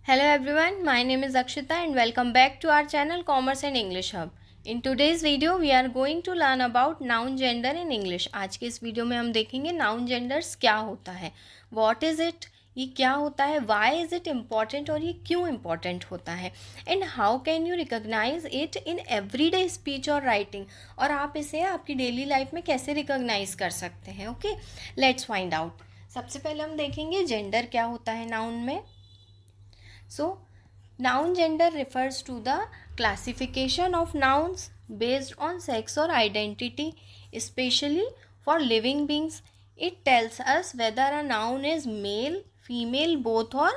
Hello everyone, my name is Akshita and welcome back to our channel Commerce and English Hub. In today's video we are going to learn about noun gender in English. आज के इस video में हम देखेंगे noun genders क्या होता है, what is it, ये क्या होता है, why is it important और ये क्यों important होता है, and how can you recognize it in everyday speech or writing, और आप इसे आपकी daily life में कैसे recognize कर सकते हैं. Okay, let's find out. सबसे पहले हम देखेंगे gender क्या होता है noun में. So, noun gender refers to the classification of nouns based on sex or identity, especially for living beings. It tells us whether a noun is male, female, both or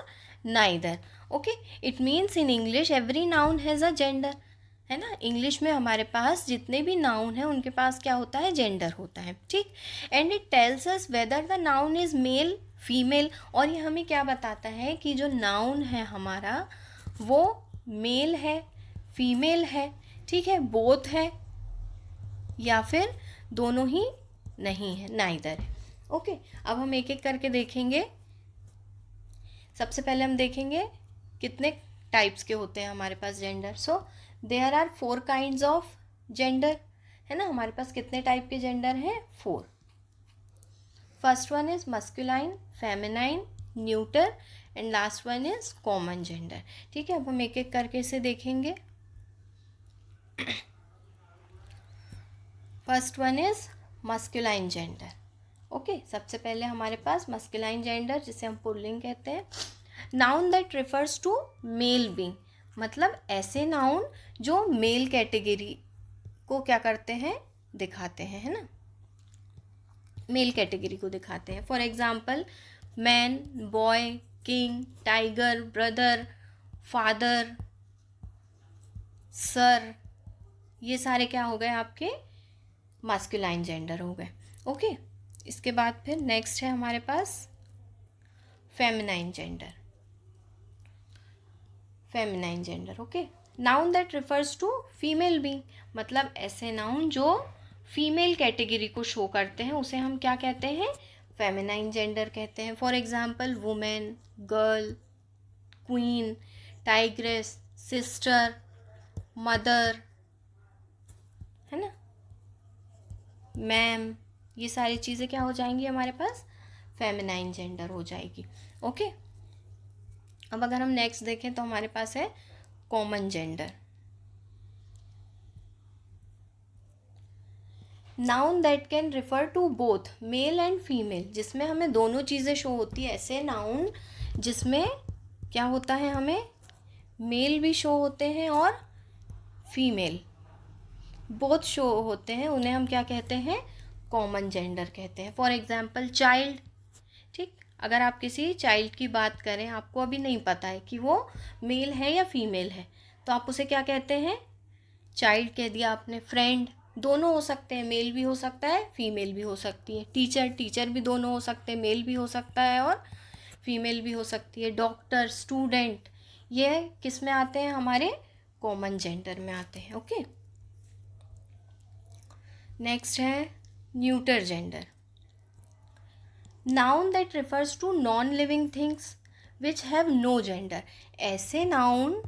neither. Okay, it means in English every noun has a gender. है ना, English में हमारे पास जितने भी noun हैं उनके पास क्या होता है, जेंडर होता है. ठीक, and it tells us whether the noun is male female, और ये हमें क्या बताता है कि जो नाउन है हमारा वो मेल है, फीमेल है, ठीक है, बोथ है या फिर दोनों ही नहीं है, नाइदर है. ओके, अब हम एक एक करके देखेंगे. सबसे पहले हम देखेंगे कितने टाइप्स के होते हैं हमारे पास gender. So there are 4 kinds of gender. है ना, हमारे पास कितने टाइप के जेंडर हैं, 4. First one is masculine, feminine, neuter and last one is common gender. ठीक है, अब हम एक एक करके इसे देखेंगे. First one is masculine gender. Okay, सबसे पहले हमारे पास मस्कुलाइन जेंडर जिसे हम पुल्लिंग कहते हैं. Noun that refers to male being, मतलब ऐसे नाउन जो मेल कैटेगरी को क्या करते हैं, दिखाते हैं. है ना, मेल कैटेगरी को दिखाते हैं. For example man, boy, king, tiger, brother, father, sir, ये सारे क्या हो गए, आपके मास्कुलाइन जेंडर हो गए. ओके, इसके बाद फिर नेक्स्ट है हमारे पास feminine gender. Feminine gender. Okay, noun that refers to female being, मतलब ऐसे नाउन जो फीमेल कैटेगरी को शो करते हैं उसे हम क्या कहते हैं, फेमिनाइन जेंडर कहते हैं. For example women, girl, queen, tigress, sister, mother, है ना, मैम, ये सारी चीज़ें क्या हो जाएंगी हमारे पास, फेमिनाइन जेंडर हो जाएगी. ओके, अब अगर हम नेक्स्ट देखें तो हमारे पास है common gender. Noun that can refer to both male and female, जिसमें हमें दोनों चीज़ें शो होती है. ऐसे नाउन जिसमें क्या होता है, हमें मेल भी शो होते हैं और फीमेल बोथ शो होते हैं, उन्हें हम क्या कहते हैं, कॉमन जेंडर कहते हैं. For example child. ठीक, अगर आप किसी चाइल्ड की बात करें, आपको अभी नहीं पता है कि वो मेल है या फीमेल है, तो आप उसे क्या कहते हैं, चाइल्ड कह दिया आपने. फ्रेंड, दोनों हो सकते हैं, मेल भी हो सकता है, फीमेल भी हो सकती है. टीचर, टीचर भी दोनों हो सकते हैं, मेल भी हो सकता है और फीमेल भी हो सकती है. डॉक्टर, स्टूडेंट, ये किस में आते हैं, हमारे कॉमन जेंडर में आते हैं. ओके, नेक्स्ट है neuter gender. Noun that refers to non living things which have no gender, ऐसे नाउन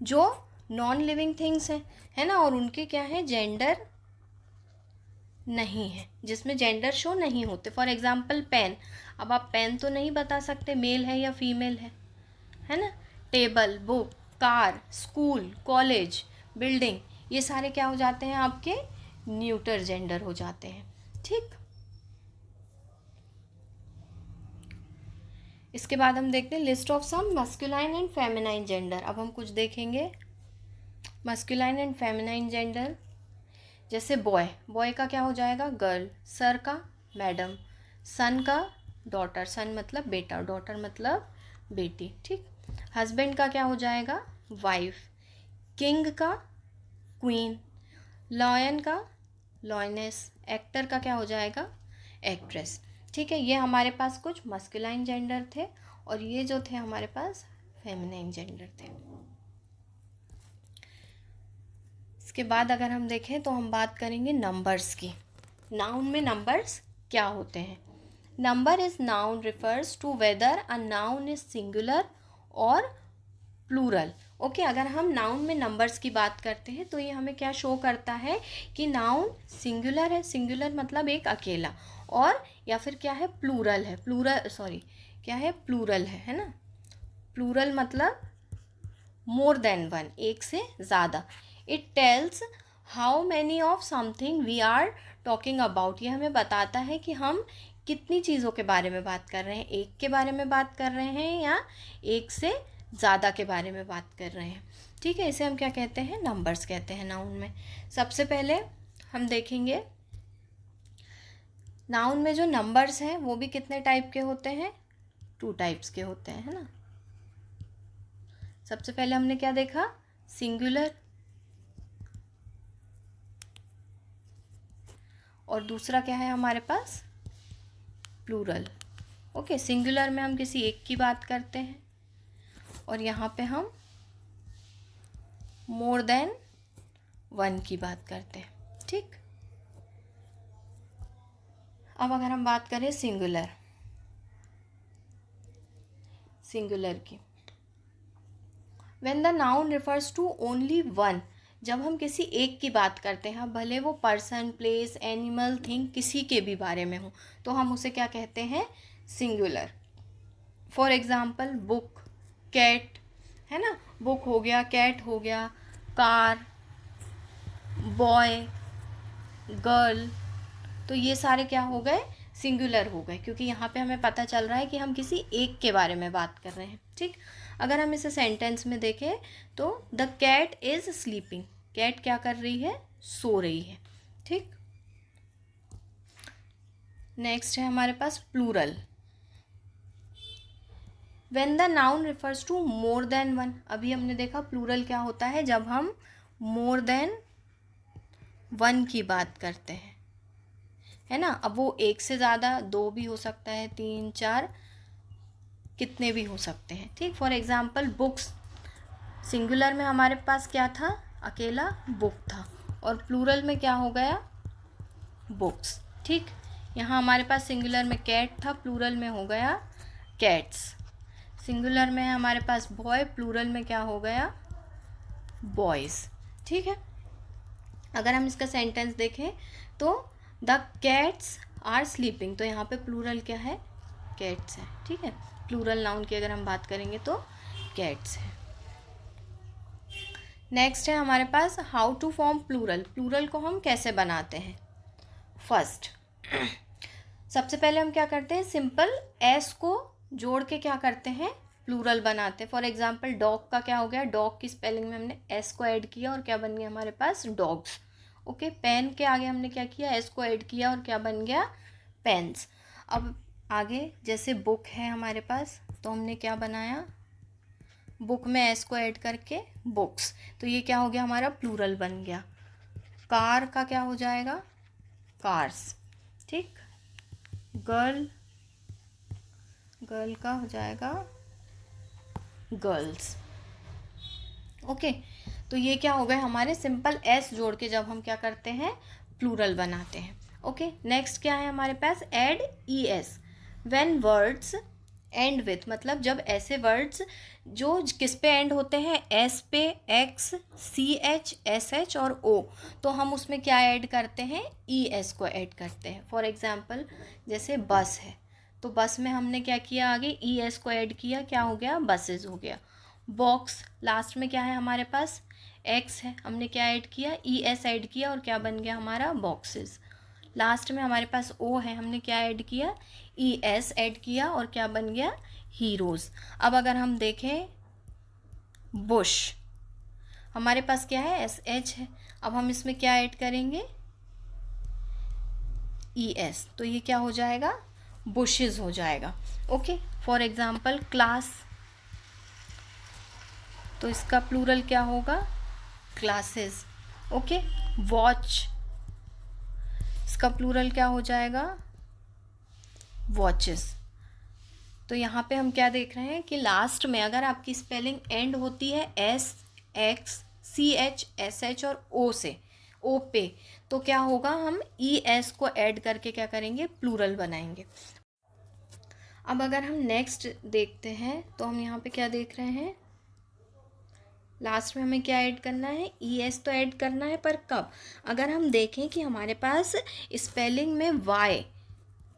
जो नॉन लिविंग थिंग्स हैं, है ना, और उनके क्या है, जेंडर नहीं है, जिसमें जेंडर शो नहीं होते. For example pen. अब आप पेन तो नहीं बता सकते मेल है या फीमेल है ना. Table, book, car, school, college, building, ये सारे क्या हो जाते हैं, आपके न्यूटर जेंडर हो जाते हैं. ठीक, इसके बाद हम देखते हैं list of some masculine and feminine gender. अब हम कुछ देखेंगे मस्कुलाइन एंड फेमिनाइन जेंडर. जैसे बॉय, बॉय का क्या हो जाएगा, गर्ल. सर का मैडम. सन का डॉटर, सन मतलब बेटा, डॉटर मतलब बेटी. ठीक, हस्बैंड का क्या हो जाएगा, वाइफ. किंग का क्वीन. लॉयन का लॉयनेस. एक्टर का क्या हो जाएगा, एक्ट्रेस. ठीक है, ये हमारे पास कुछ मस्कुलाइन जेंडर थे और ये जो थे हमारे पास फेमिनाइन जेंडर थे. इसके बाद अगर हम देखें तो हम बात करेंगे नंबर्स की. नाउन में नंबर्स क्या होते हैं. Number is noun refers to whether a noun is singular और प्लूरल। ओके, अगर हम नाउन में नंबर्स की बात करते हैं तो ये हमें क्या शो करता है कि नाउन सिंगुलर है, सिंगुलर मतलब एक अकेला, और या फिर क्या है, प्लूरल है, प्लूरल सॉरी क्या है, प्लूरल है ना। प्लूरल मतलब मोर देन वन, एक से ज़्यादा। It tells how many of something we are talking about, ये हमें बताता है कि हम कितनी चीज़ों के बारे में बात कर रहे हैं, एक के बारे में बात कर रहे हैं या एक से ज़्यादा के बारे में बात कर रहे हैं। ठीक है, इसे हम क्या कहते हैं, नंबर्स कहते हैं नाउन में। सबसे पहले हम देखेंगे नाउन में जो नंबर्स हैं वो भी कितने टाइप के होते हैं, 2 टाइप्स के होते हैं, है ना। सबसे पहले हमने क्या देखा, सिंगुलर, और दूसरा क्या है हमारे पास, प्लूरल। ओके, सिंगुलर में हम किसी एक की बात करते हैं और यहाँ पे हम मोर देन वन की बात करते हैं। ठीक, अब अगर हम बात करें सिंगुलर की, when the noun refers to only one, जब हम किसी एक की बात करते हैं, भले वो पर्सन, प्लेस, एनिमल, थिंग किसी के भी बारे में हो, तो हम उसे क्या कहते हैं, singular. For example book, cat, है ना, बुक हो गया, कैट हो गया, कार, बॉय, गर्ल, तो ये सारे क्या हो गए, सिंगुलर हो गए, क्योंकि यहाँ पे हमें पता चल रहा है कि हम किसी एक के बारे में बात कर रहे हैं। ठीक, अगर हम इसे सेंटेंस में देखें तो the cat is sleeping, cat क्या कर रही है, सो रही है। ठीक, नेक्स्ट है हमारे पास plural, when the noun refers to more than one. अभी हमने देखा प्लूरल क्या होता है, जब हम मोर देन वन की बात करते हैं, है ना। अब वो एक से ज़्यादा, 2 भी हो सकता है, 3, 4, कितने भी हो सकते हैं। ठीक, फॉर एग्जाम्पल बुक्स, सिंगुलर में हमारे पास क्या था, अकेला बुक था, और प्लूरल में क्या हो गया, बुक्स। ठीक, यहाँ हमारे पास सिंगुलर में कैट था, प्लूरल में हो गया कैट्स। सिंगुलर में है हमारे पास बॉय, प्लूरल में क्या हो गया, बॉयज़। ठीक है, अगर हम इसका सेंटेंस देखें तो द कैट्स आर स्लीपिंग, तो यहाँ पे प्लूरल क्या है, कैट्स है। ठीक है, प्लूरल नाउन की अगर हम बात करेंगे तो कैट्स है। नेक्स्ट है हमारे पास how to form plural, plural को हम कैसे बनाते हैं। फर्स्ट, सबसे पहले हम क्या करते हैं, सिंपल एस को जोड़ के क्या करते हैं, प्लूरल बनाते हैं। फॉर एग्जाम्पल डॉग का क्या हो गया, डॉग की स्पेलिंग में हमने एस को ऐड किया और क्या बन गया हमारे पास, डॉग्स। ओके, पेन के आगे हमने क्या किया, एस को ऐड किया और क्या बन गया, पेन्स। अब आगे जैसे बुक है हमारे पास, तो हमने क्या बनाया, बुक में एस को ऐड करके बुक्स, तो ये क्या हो गया, हमारा प्लूरल बन गया। कार का क्या हो जाएगा, कार्स। ठीक, गर्ल का हो जाएगा गर्ल्स। ओके, तो ये क्या हो गए हमारे, सिंपल एस जोड़ के जब हम क्या करते हैं, प्लूरल बनाते हैं। ओके, नेक्स्ट क्या है हमारे पास, add E S, when words end with, मतलब जब ऐसे वर्ड्स जो किस पे एंड होते हैं, एस पे, X, C H, S H और ओ, तो हम उसमें क्या ऐड करते हैं, ई एस को ऐड करते हैं। फॉर एग्जाम्पल जैसे बस है, तो बस में हमने क्या किया, आगे ई एस को ऐड किया, क्या हो गया, बसेस हो गया। बॉक्स, लास्ट में क्या है हमारे पास, एक्स है, हमने क्या ऐड किया, ई एस ऐड किया और क्या बन गया हमारा, बॉक्सेस। लास्ट में हमारे पास ओ है, हमने क्या ऐड किया, ई एस ऐड किया और क्या बन गया, हीरोज़। अब अगर हम देखें बुश, हमारे पास क्या है, एस एच है, अब हम इसमें क्या ऐड करेंगे, ई एस, तो ये क्या हो जाएगा, बुशेस हो जाएगा। ओके, फॉर एग्जाम्पल क्लास, तो इसका प्लूरल क्या होगा, क्लासेस। ओके, वॉच, इसका प्लूरल क्या हो जाएगा, वॉचेस। तो यहाँ पे हम क्या देख रहे हैं कि लास्ट में अगर आपकी स्पेलिंग एंड होती है S, X, C H, S H और ओ से, ओ पे, तो क्या होगा, हम ई एस को ऐड करके क्या करेंगे, प्लूरल बनाएंगे। अब अगर हम नेक्स्ट देखते हैं तो हम यहाँ पे क्या देख रहे हैं, लास्ट में हमें क्या ऐड करना है, ES तो ऐड करना है, पर कब, अगर हम देखें कि हमारे पास स्पेलिंग में Y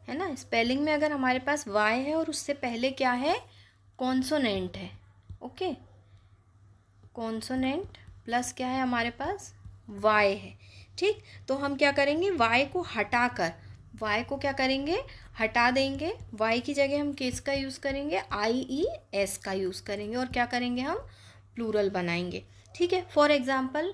है ना, स्पेलिंग में अगर हमारे पास Y है और उससे पहले क्या है, कॉन्सोनेंट है, ओके, कॉन्सोनेंट प्लस क्या है हमारे पास, Y है, ठीक। तो हम क्या करेंगे, Y को हटाकर, Y को क्या करेंगे, हटा देंगे, Y की जगह हम किस का यूज़ करेंगे, IES का यूज़ करेंगे, और क्या करेंगे, हम प्लूरल बनाएंगे, ठीक है। फॉर एग्ज़ाम्पल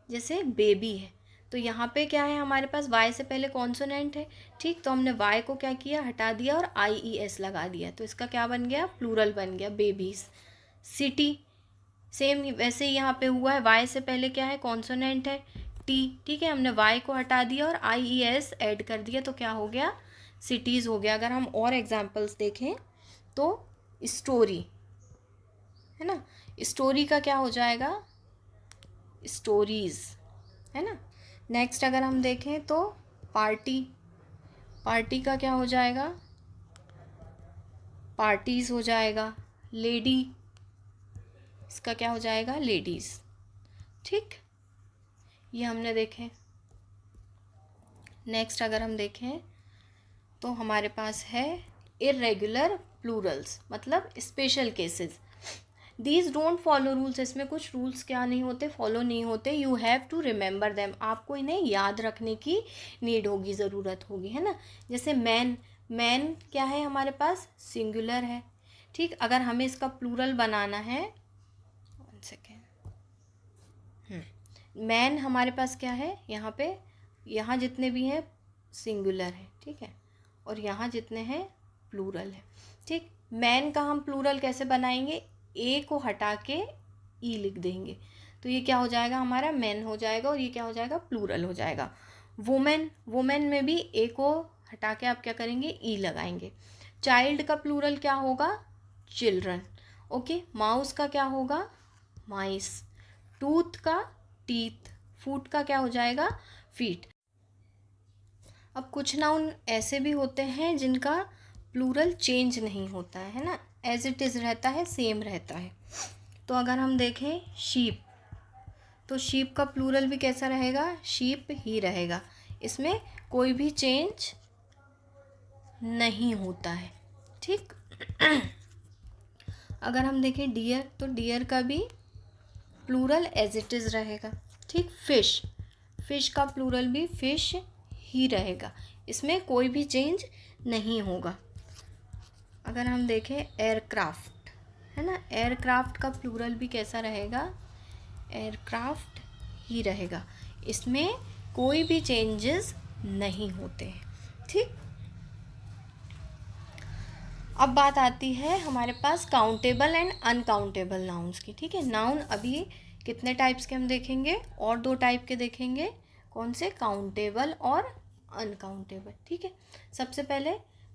जैसे बेबी है, तो यहाँ पे क्या है हमारे पास, Y से पहले कॉन्सोनेंट है, ठीक, तो हमने Y को क्या किया, हटा दिया और IES लगा दिया, तो इसका क्या बन गया, प्लूरल बन गया, बेबीज़। सिटी, सेम वैसे ही यहाँ पे हुआ है, Y से पहले क्या है, कॉन्सोनेंट है, T, ठीक है, हमने Y को हटा दिया और IES ऐड कर दिया, तो क्या हो गया, सिटीज़ हो गया। अगर हम और एग्जांपल्स देखें तो स्टोरी है ना, स्टोरी का क्या हो जाएगा, स्टोरीज़ है ना। नेक्स्ट अगर हम देखें तो पार्टी, पार्टी का क्या हो जाएगा, पार्टीज़ हो जाएगा। लेडी, इसका क्या हो जाएगा, लेडीज़, ठीक, ये हमने देखे। नेक्स्ट अगर हम देखें तो हमारे पास है इर्रेगुलर प्लूरल्स, मतलब special cases. These don't follow rules, इसमें कुछ रूल्स क्या नहीं होते, फॉलो नहीं होते। You have to remember them, आपको इन्हें याद रखने की नीड होगी, ज़रूरत होगी, है ना। जैसे मैन, मैन क्या है हमारे पास, सिंगुलर है, ठीक। अगर हमें इसका प्लूरल बनाना है, वन सेकेंड, मैन हमारे पास क्या है, यहाँ पे, यहाँ जितने भी हैं सिंगुलर है, ठीक है, और यहाँ जितने हैं प्लूरल है, ठीक। मैन का हम प्लूरल कैसे बनाएंगे, ए को हटा के ई लिख देंगे, तो ये क्या हो जाएगा हमारा, मैन हो जाएगा, और ये क्या हो जाएगा, प्लूरल हो जाएगा। वुमेन, वुमेन में भी ए को हटा के आप क्या करेंगे, ई लगाएंगे। चाइल्ड का प्लूरल क्या होगा, चिल्ड्रन, ओके। माउस का क्या होगा, माइस। टूथ का टीथ, फूट का क्या हो जाएगा, फीट। अब कुछ नाउन ऐसे भी होते हैं जिनका प्लूरल चेंज नहीं होता है ना, एज इट इज़ रहता है, सेम रहता है। तो अगर हम देखें शीप, तो शीप का प्लूरल भी कैसा रहेगा, शीप ही रहेगा, इसमें कोई भी चेंज नहीं होता है, ठीक। अगर हम देखें डियर, तो डियर का भी प्लूरल एज इट इज़ रहेगा, ठीक। फिश, फिश का प्लूरल भी फिश ही रहेगा, इसमें कोई भी चेंज नहीं होगा। अगर हम देखें एयरक्राफ्ट, है ना, एयरक्राफ्ट का प्लूरल भी कैसा रहेगा, एयरक्राफ्ट ही रहेगा, इसमें कोई भी चेंजेस नहीं होते हैं, ठीक। अब बात आती है हमारे पास काउंटेबल एंड अनकाउंटेबल नाउन्स की, ठीक है। नाउन अभी कितने टाइप्स के हम देखेंगे, और 2 टाइप के देखेंगे, कौन से, काउंटेबल और अनकाउंटेबल, ठीक है। सबसे पहले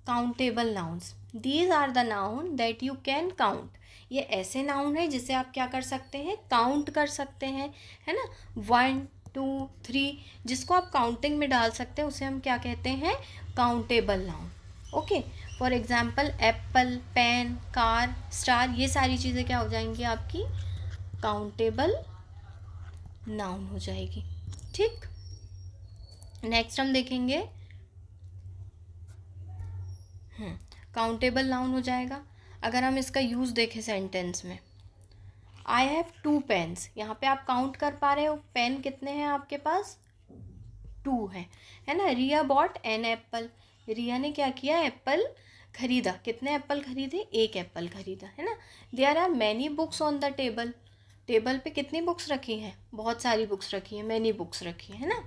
countable nouns, these are the noun that you can count, ये ऐसे नाउन है जिसे आप क्या कर सकते हैं, काउंट कर सकते हैं, है ना। 1 2 3 जिसको आप काउंटिंग में डाल सकते हैं उसे हम क्या कहते हैं, countable noun, okay. For example apple, pen, car, star, ये सारी चीज़ें क्या हो जाएंगी आपकी, काउंटेबल नाउन हो जाएगी, ठीक। नेक्स्ट हम देखेंगे, काउंटेबल नाउन हो जाएगा। अगर हम इसका यूज़ देखें सेंटेंस में, आई हैव 2 पेन्स, यहाँ पे आप काउंट कर पा रहे हो, पेन कितने हैं आपके पास, 2 है ना। रिया बॉट एन एप्पल, रिया ने क्या किया, एप्पल खरीदा, कितने एप्पल खरीदे, 1 एप्पल खरीदा, है ना। There are many books on the table, table पे कितनी बुक्स रखी हैं, बहुत सारी बुक्स रखी हैं, मैनी बुक्स रखी हैं, है ना।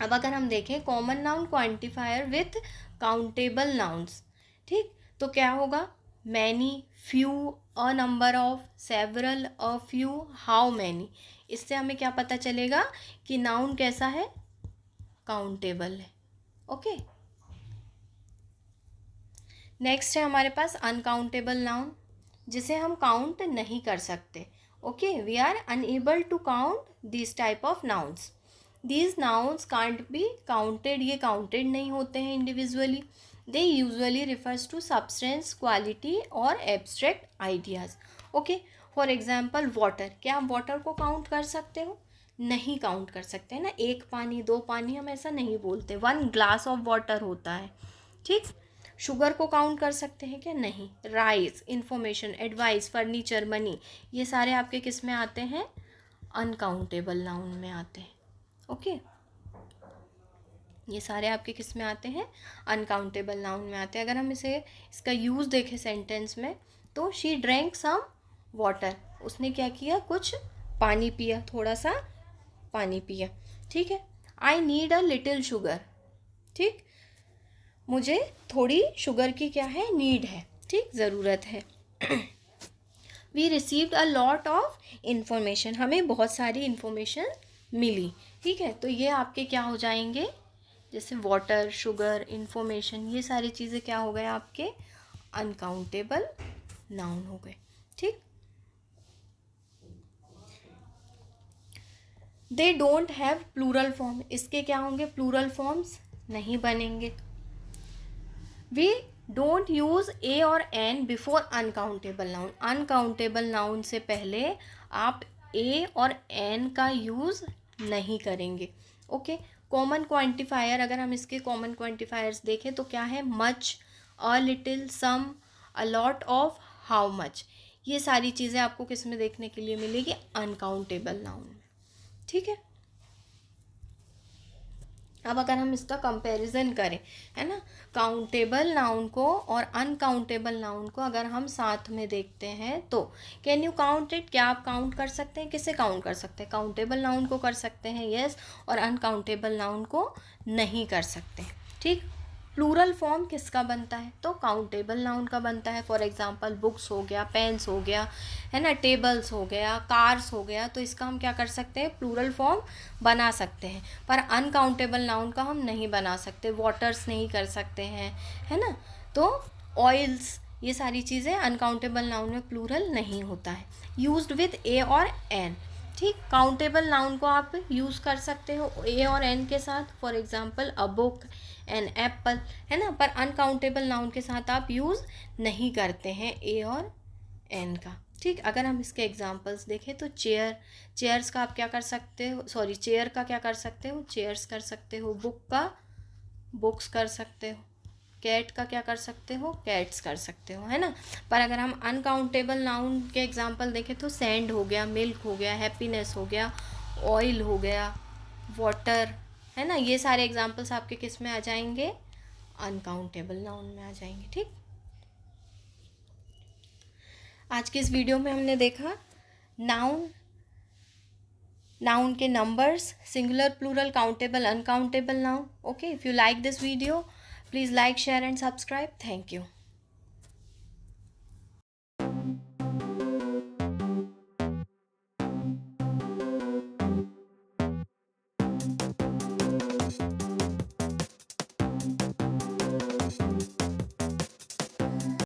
अब अगर हम देखें common noun quantifier with countable nouns, ठीक, तो क्या होगा, many, few, a number of, several, a few, how many. इससे हमें क्या पता चलेगा कि नाउन कैसा है, काउंटेबल है, ओके। नेक्स्ट है हमारे पास अनकाउंटेबल नाउन, जिसे हम काउंट नहीं कर सकते, okay. We are unable to count this type of nouns, these nouns can't be counted, ये काउंटेड नहीं होते हैं individually. They usually refers to substance, quality और abstract ideas. Okay, for example water, क्या आप वाटर को काउंट कर सकते हो? नहीं काउंट कर सकते हैं ना, 1 पानी 2 पानी हम ऐसा नहीं बोलते, 1 ग्लास ऑफ वाटर होता है। ठीक, शुगर को काउंट कर सकते हैं क्या? नहीं। Rice, information, advice, furniture, money, ये सारे आपके किस में आते हैं? अनकाउंटेबल नाउन में आते हैं। ओके, ये सारे आपके किस में आते हैं? अनकाउंटेबल नाउन में आते हैं। अगर हम इसका यूज़ देखें सेंटेंस में, तो शी ड्रैंक सम वाटर, उसने क्या किया? कुछ पानी पिया, थोड़ा सा पानी पिया। ठीक है। I need a little sugar, ठीक, मुझे थोड़ी शुगर की क्या है? नीड है, ठीक, ज़रूरत है। We received a lot of information, हमें बहुत सारी इंफॉर्मेशन मिली। ठीक है, तो ये आपके क्या हो जाएंगे? जैसे वाटर, शुगर, इंफॉर्मेशन, ये सारी चीज़ें क्या हो गए आपके? अनकाउंटेबल नाउन हो गए। ठीक, they don't have plural form, इसके क्या होंगे? प्लूरल फॉर्म्स नहीं बनेंगे। वी डोंट यूज़ ए और an before uncountable noun, uncountable noun से पहले आप ए और एन का यूज़ नहीं करेंगे। ओके, कॉमन क्वांटिफायर, अगर हम इसके कॉमन क्वांटिफायर्स देखें तो क्या है? Much, a little, some, a lot of, how much, ये सारी चीज़ें आपको किस में देखने के लिए मिलेगी? अनकाउंटेबल नाउन में। ठीक है, अब अगर हम इसका कंपैरिजन करें, है ना, काउंटेबल नाउन को और अनकाउंटेबल नाउन को अगर हम साथ में देखते हैं तो कैन यू काउंट इट, क्या आप काउंट कर सकते हैं? किसे काउंट कर सकते हैं? काउंटेबल नाउन को कर सकते हैं, यस, और अनकाउंटेबल नाउन को नहीं कर सकते। ठीक, प्लूरल फॉर्म किसका बनता है? तो काउंटेबल नाउन का बनता है। फॉर एग्जांपल बुक्स हो गया, पेन्स हो गया, है ना, टेबल्स हो गया, कार्स हो गया, तो इसका हम क्या कर सकते हैं? प्लूरल फॉर्म बना सकते हैं। पर अनकाउंटेबल नाउन का हम नहीं बना सकते, वाटर्स नहीं कर सकते हैं, है ना, तो ऑयल्स, ये सारी चीज़ें अनकाउंटेबल नाउन में प्लूरल नहीं होता है। यूज्ड विद ए और एन, ठीक, काउंटेबल नाउन को आप यूज़ कर सकते हो ए और एन के साथ, for example a book, an apple, है ना, पर अनकाउंटेबल नाउन के साथ आप यूज़ नहीं करते हैं ए और एन का। ठीक, अगर हम इसके एग्जांपल्स देखें तो चेयर, चेयर्स का आप क्या कर सकते हो? सॉरी, चेयर का क्या कर सकते हो? चेयर्स कर सकते हो। बुक का बुक्स कर सकते हो। कैट का क्या कर सकते हो? कैट्स कर सकते हो, है ना। पर अगर हम अनकाउंटेबल नाउन के एग्जांपल देखें तो सैंड हो गया, मिल्क हो गया, हैप्पीनेस हो गया, ऑयल हो गया, वाटर, है ना, ये सारे एग्जांपल्स आपके किस में आ जाएंगे? अनकाउंटेबल नाउन में आ जाएंगे। ठीक, आज के इस वीडियो में हमने देखा नाउन के numbers, singular, plural, countable, uncountable noun. Okay, if you like this video, please like, share and subscribe. Thank you.